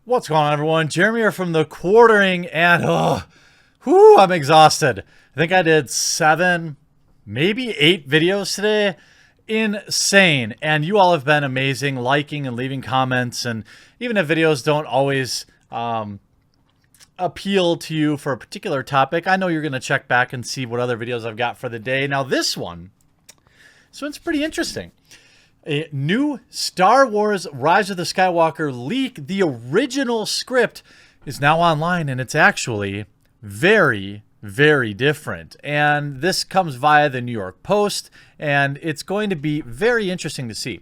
What's going on, everyone? Jeremy here from the quartering, and I'm exhausted. I think I did 7, maybe 8 videos today. Insane. And you all have been amazing, liking and leaving comments. And even if videos don't always appeal to you for a particular topic, I know you're going to check back and see what other videos I've got for the day. Now this one's pretty interesting. A new Star Wars Rise of the Skywalker leak, the original script, is now online, and it's actually very, very different. And this comes via the New York Post, and it's going to be very interesting to see.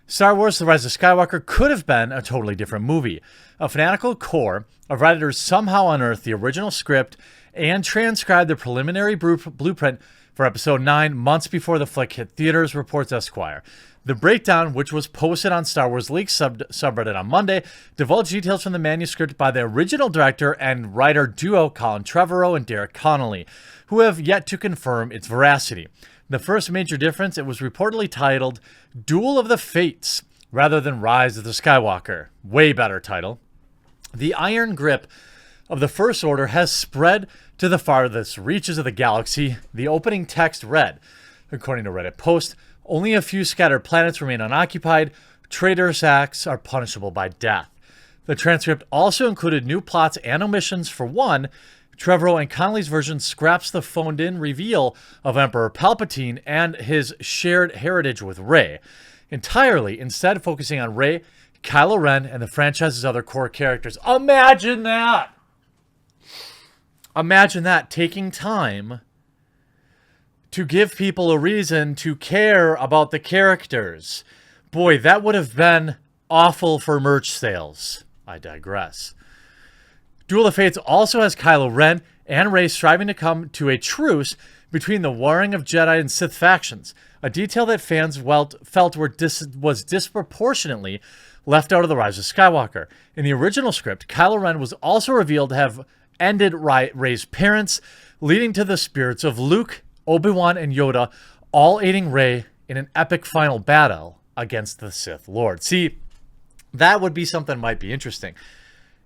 Star Wars The Rise of Skywalker could have been a totally different movie. A fanatical core of Redditors somehow unearthed the original script and transcribed the preliminary blueprint for Episode 9 months before the flick hit theaters, reports Esquire. The breakdown, which was posted on Star Wars Leaks subreddit on Monday, divulged details from the manuscript by the original director and writer duo Colin Trevorrow and Derek Connolly, who have yet to confirm its veracity. The first major difference, it was reportedly titled Duel of the Fates rather than Rise of the Skywalker. Way better title. The iron grip of the First Order has spread to the farthest reaches of the galaxy, the opening text read. According to Reddit post, only a few scattered planets remain unoccupied. Traitorous acts are punishable by death. The transcript also included new plots and omissions. For one, Trevorrow and Connolly's version scraps the phoned-in reveal of Emperor Palpatine and his shared heritage with Rey entirely, instead focusing on Rey, Kylo Ren, and the franchise's other core characters. Imagine that! Imagine that, taking time to give people a reason to care about the characters. Boy, that would have been awful for merch sales. I digress. Duel of Fates also has Kylo Ren and Rey striving to come to a truce between the warring of Jedi and Sith factions, a detail that fans felt was disproportionately left out of The Rise of Skywalker. In the original script, Kylo Ren was also revealed to have ended Rey's parents, leading to the spirits of Luke, Obi-Wan, and Yoda all aiding Rey in an epic final battle against the Sith Lord. See, that would be something that might be interesting.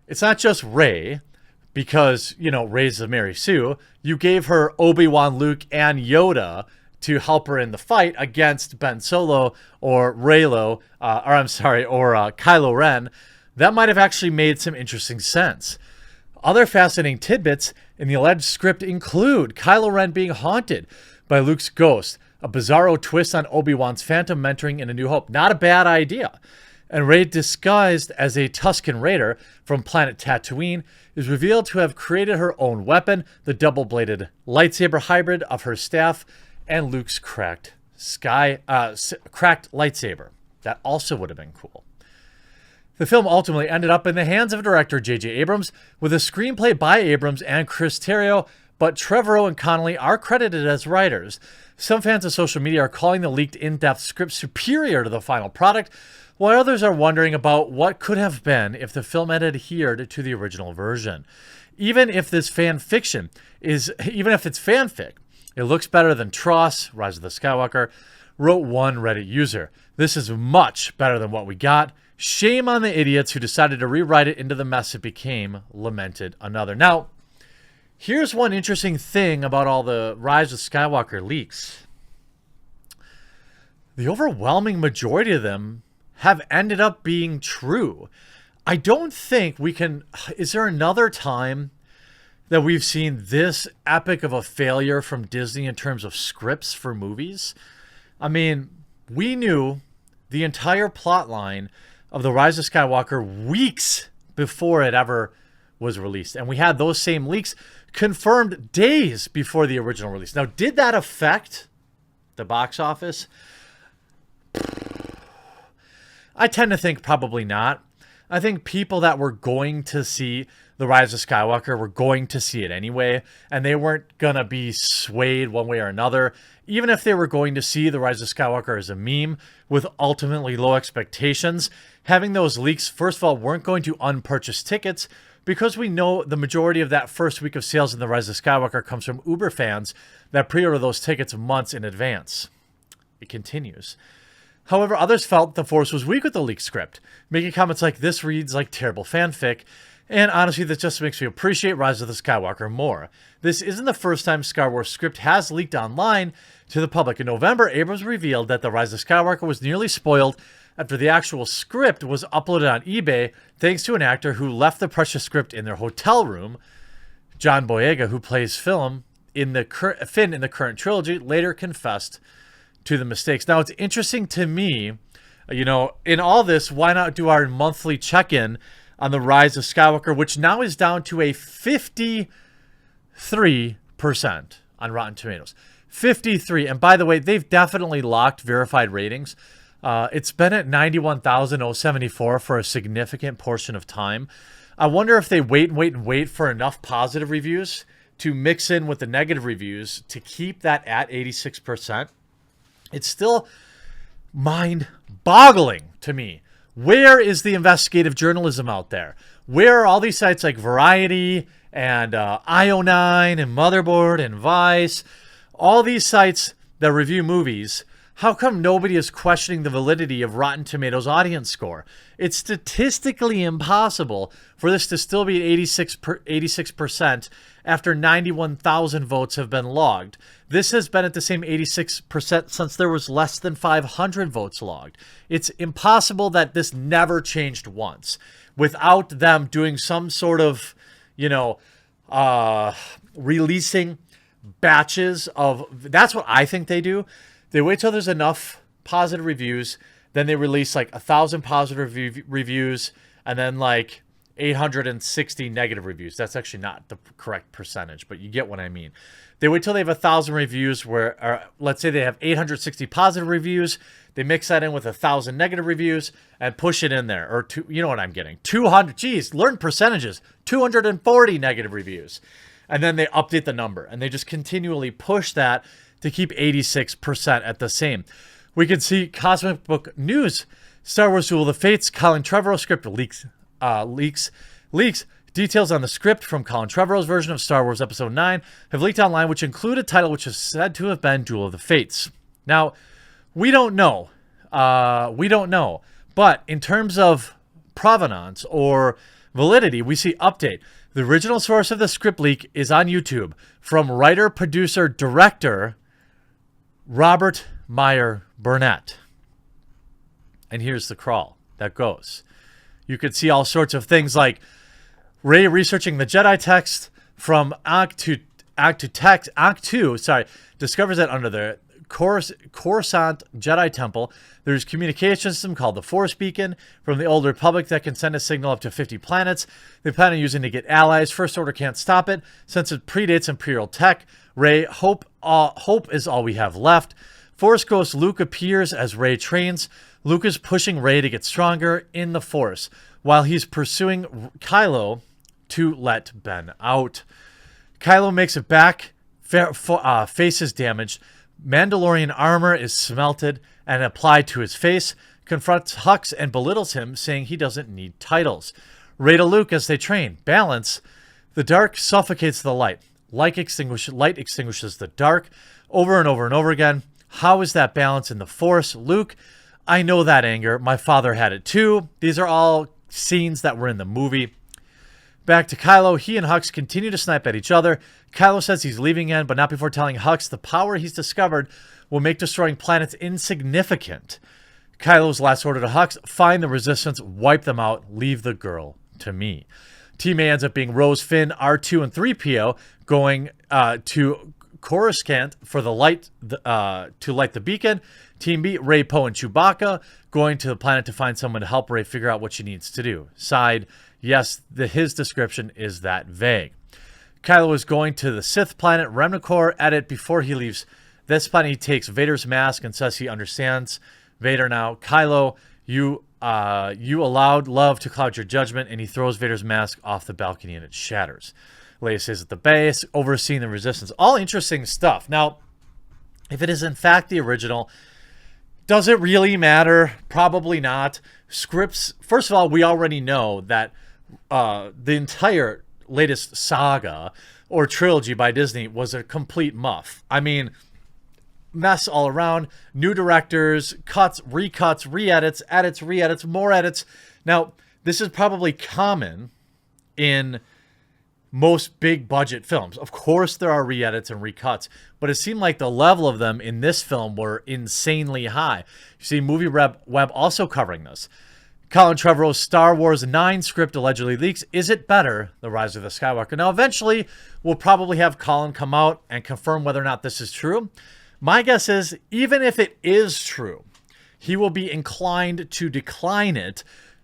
It's not just Rey, because, Rey's a Mary Sue. You gave her Obi-Wan, Luke, and Yoda to help her in the fight against Ben Solo or Kylo Ren. That might have actually made some interesting sense. Other fascinating tidbits in the alleged script include Kylo Ren being haunted by Luke's ghost, a bizarro twist on Obi-Wan's phantom mentoring in A New Hope. Not a bad idea. And Rey, disguised as a Tusken Raider from planet Tatooine, is revealed to have created her own weapon, the double-bladed lightsaber hybrid of her staff and Luke's cracked lightsaber. That also would have been cool. The film ultimately ended up in the hands of director J.J. Abrams, with a screenplay by Abrams and Chris Terrio, but Trevorrow and Connolly are credited as writers. Some fans of social media are calling the leaked in-depth script superior to the final product, while others are wondering about what could have been if the film had adhered to the original version. Even if it's fanfic, it looks better than Tross, Rise of the Skywalker, wrote one Reddit user. This is much better than what we got. Shame on the idiots who decided to rewrite it into the mess it became, lamented another. Now, here's one interesting thing about all the Rise of Skywalker leaks. The overwhelming majority of them have ended up being true. I don't think we can... Is there another time that we've seen this epic of a failure from Disney in terms of scripts for movies? I mean, we knew the entire plot line of The Rise of Skywalker weeks before it ever was released. And we had those same leaks confirmed days before the original release. Now, did that affect the box office? I tend to think probably not. I think people that were going to see The Rise of Skywalker were going to see it anyway, and they weren't going to be swayed one way or another. Even if they were going to see The Rise of Skywalker as a meme with ultimately low expectations, having those leaks, first of all, weren't going to unpurchase tickets, because we know the majority of that first week of sales in The Rise of Skywalker comes from Uber fans that pre-order those tickets months in advance. It continues. However, others felt the Force was weak with the leaked script, making comments like, "This reads like terrible fanfic," and honestly, this just makes me appreciate Rise of the Skywalker more. This isn't the first time Star Wars script has leaked online to the public. In November, Abrams revealed that the Rise of Skywalker was nearly spoiled after the actual script was uploaded on eBay thanks to an actor who left the precious script in their hotel room. John Boyega, who plays Finn in the current trilogy, later confessed to the mistakes. Now, it's interesting to me, in all this, why not do our monthly check-in on the Rise of Skywalker, which now is down to a 53% on Rotten Tomatoes. 53. And by the way, they've definitely locked verified ratings. It's been at 91,074 for a significant portion of time. I wonder if they wait for enough positive reviews to mix in with the negative reviews to keep that at 86%. It's still mind-boggling to me. Where is the investigative journalism out there? Where are all these sites like Variety and IO9 and Motherboard and Vice? All these sites that review movies, how come nobody is questioning the validity of Rotten Tomatoes audience score? It's statistically impossible for this to still be at 86% after 91,000 votes have been logged. This has been at the same 86% since there was less than 500 votes logged. It's impossible that this never changed once without them doing some sort of, releasing batches of, that's what I think they do. They wait till there's enough positive reviews, then they release like 1,000 positive reviews and then like 860 negative reviews. That's actually not the correct percentage, but you get what I mean. They wait till they have 1,000 reviews or let's say they have 860 positive reviews. They mix that in with 1,000 negative reviews and push it in there. Or you know what I'm getting? 200, geez, learn percentages. 240 negative reviews. And then they update the number and they just continually push that to keep 86% at the same. We can see Cosmic Book News, Star Wars Duel of Fates, Colin Trevorrow's script leaks details on the script from Colin Trevorrow's version of Star Wars Episode 9 have leaked online, which include a title which is said to have been Duel of the Fates. Now, we don't know. But in terms of provenance or validity, we see update. The original source of the script leak is on YouTube from writer, producer, director Robert Meyer Burnett. And here's the crawl that goes. You could see all sorts of things like Rey researching the Jedi text from Act 2, discovers that under the Coruscant Jedi Temple, there's a communication system called the Force Beacon from the Old Republic that can send a signal up to 50 planets. They plan on using it to get allies. First Order can't stop it since it predates Imperial tech. Rey, hope is all we have left. Force Ghost Luke appears as Rey trains. Luke is pushing Rey to get stronger in the Force while he's pursuing Kylo to let Ben out. Kylo makes it back, face is damaged. Mandalorian armor is smelted and applied to his face, confronts Hux and belittles him, saying he doesn't need titles. Rey to Luke as they train. Balance. The dark suffocates the light. Light extinguishes the dark over and over and over again. How is that balance in the Force? Luke, I know that anger. My father had it too. These are all scenes that were in the movie. Back to Kylo. He and Hux continue to snipe at each other. Kylo says he's leaving again, but not before telling Hux the power he's discovered will make destroying planets insignificant. Kylo's last order to Hux, find the resistance, wipe them out, leave the girl to me. Team A ends up being Rose, Finn, R2, and 3PO going to Coruscant for the light to light the beacon. Team B, Rey, Poe, and Chewbacca going to the planet to find someone to help Rey figure out what she needs to do. Side, yes, his description is that vague. Kylo is going to the Sith planet Remnicor. Edit, before he leaves this planet, he takes Vader's mask and says he understands Vader now. Kylo, you allowed love to cloud your judgment, and he throws Vader's mask off the balcony and it shatters. Leia stays at the base, overseeing the resistance. All interesting stuff. Now, if it is in fact the original, does it really matter? Probably not. Scripts, first of all, we already know that the entire latest saga or trilogy by Disney was a complete muff. I mean, mess all around. New directors, cuts, recuts, re-edits, edits, re-edits, more edits. Now, this is probably common in most big budget films. Of course, there are re-edits and recuts, but it seemed like the level of them in this film were insanely high. You see Movie Web also covering this. Colin Trevorrow's Star Wars 9 script allegedly leaks. Is it better, The Rise of the Skywalker? Now, eventually, we'll probably have Colin come out and confirm whether or not this is true. My guess is, even if it is true, he will be inclined to decline it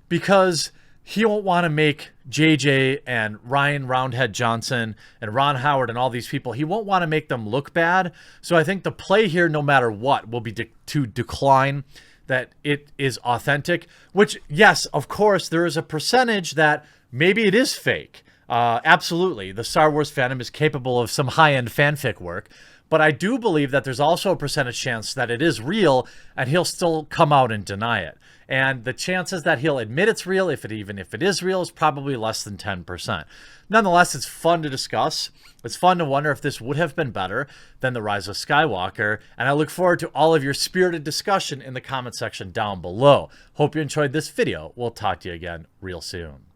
because he won't want to make JJ and Ryan Roundhead Johnson and Ron Howard and all these people, he won't want to make them look bad. So I think the play here, no matter what, will be to decline that it is authentic, which, yes, of course, there is a percentage that maybe it is fake. Absolutely. The Star Wars fandom is capable of some high-end fanfic work, but I do believe that there's also a percentage chance that it is real and he'll still come out and deny it. And the chances that he'll admit it's real, even if it is real, is probably less than 10%. Nonetheless, it's fun to discuss. It's fun to wonder if this would have been better than The Rise of Skywalker. And I look forward to all of your spirited discussion in the comment section down below. Hope you enjoyed this video. We'll talk to you again real soon.